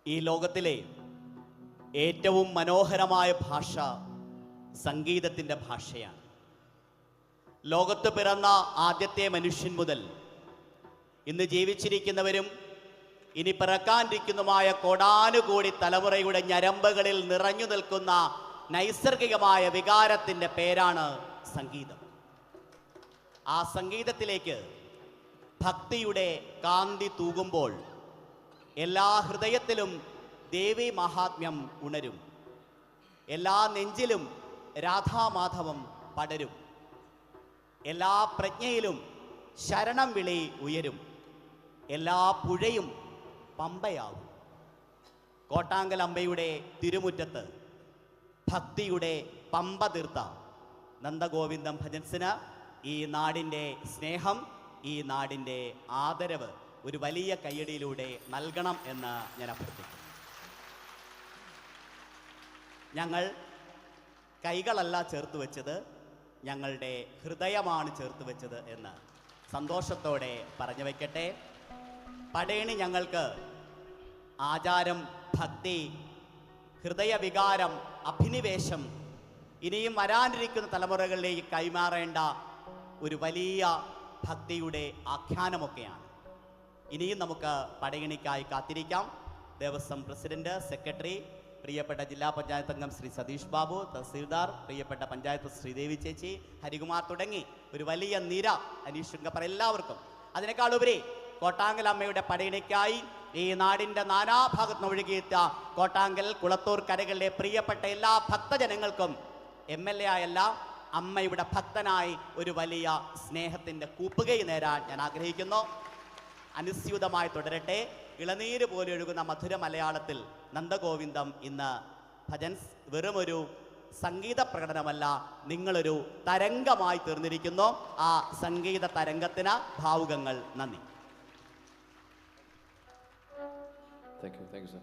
ഈ ലോകത്തിലെ ഏറ്റവും മനോഹരമായ ഭാഷ സംഗീതത്തിൻ്റെ ഭാഷയാണ്. ലോകത്ത് പിറന്ന ആദ്യത്തെ മനുഷ്യൻ മുതൽ ഇന്ന് ജീവിച്ചിരിക്കുന്നവരും ഇനി പിറക്കാനിരിക്കുന്നതുമായ കോടാനുകോടി തലമുറയുടെ ഞരമ്പുകളിൽ നിറഞ്ഞു നിൽക്കുന്ന നൈസർഗികമായ വികാരത്തിൻ്റെ പേരാണ് സംഗീതം. ആ സംഗീതത്തിലേക്ക് ഭക്തിയുടെ കാന്തി തൂകുമ്പോൾ എല്ലാ ഹൃദയത്തിലും ദേവി മഹാത്മ്യം ഉണരും, എല്ലാ നെഞ്ചിലും രാധാമാധവം പടരും, എല്ലാ പ്രജ്ഞയിലും ശരണം വിളി ഉയരും, എല്ലാ പുഴയും പമ്പയാവും. കോട്ടാങ്കൽ അമ്പയുടെ തിരുമുറ്റത്ത് ഭക്തിയുടെ പമ്പ തീർത്ത നന്ദഗോവിന്ദം ഭജൻസിന് ഈ നാടിൻ്റെ സ്നേഹം, ഈ നാടിൻ്റെ ആദരവ് ഒരു വലിയ കയ്യടിയിലൂടെ നൽകണം എന്ന് ഞാൻ അഭ്യർത്ഥിക്കുന്നു. ഞങ്ങൾ കൈകളല്ല ചേർത്ത് വെച്ചത്, ഞങ്ങളുടെ ഹൃദയമാണ് ചേർത്ത് വെച്ചത് എന്ന് സന്തോഷത്തോടെ പറഞ്ഞു വയ്ക്കട്ടെ. പടയണി ഞങ്ങൾക്ക് ആചാരം, ഭക്തി, ഹൃദയവികാരം, അഭിനിവേശം ഇനിയും വരാനിരിക്കുന്ന തലമുറകളിലേക്ക് കൈമാറേണ്ട ഒരു വലിയ ഭക്തിയുടെ ആഖ്യാനമൊക്കെയാണ്. ഇനിയും നമുക്ക് പടയണിക്കായി കാത്തിരിക്കാം. ദേവസ്വം പ്രസിഡന്റ്, സെക്രട്ടറി, പ്രിയപ്പെട്ട ജില്ലാ പഞ്ചായത്ത് അംഗം ശ്രീ സതീഷ് ബാബു, തഹസീൽദാർ, പ്രിയപ്പെട്ട പഞ്ചായത്ത് ശ്രീദേവി ചേച്ചി, ഹരികുമാർ തുടങ്ങി ഒരു വലിയ നിര, അനീഷ് ശൃംഗപ്പർ, എല്ലാവർക്കും അതിനേക്കാളുപരി കോട്ടാങ്കൽ അമ്മയുടെ പടയണിക്കായി ഈ നാടിൻ്റെ നാനാഭാഗത്തുനിന്ന് ഒഴുകിയെത്ത കോട്ടാങ്കൽ, കുളത്തൂർ കരകളിലെ പ്രിയപ്പെട്ട എല്ലാ ഭക്തജനങ്ങൾക്കും MLA ആയല്ല, അമ്മയുടെ ഭക്തനായി ഒരു വലിയ സ്നേഹത്തിൻ്റെ കൂപ്പുകൈ നേരാൻ ഞാൻ ആഗ്രഹിക്കുന്നു. അനുസ്യൂതമായി തുടരട്ടെ. ഇളനീര് പോലെ ഒഴുകുന്ന മധുര മലയാളത്തിൽ നന്ദഗോവിന്ദം ഇന്ന് ഭജൻസ് വെറുമൊരു സംഗീത പ്രകടനമല്ല, നിങ്ങളൊരു തരംഗമായി തീർന്നിരിക്കുന്നു. ആ സംഗീത തരംഗത്തിന് ഭാവുകങ്ങൾ. നന്ദി. Thank you, sir.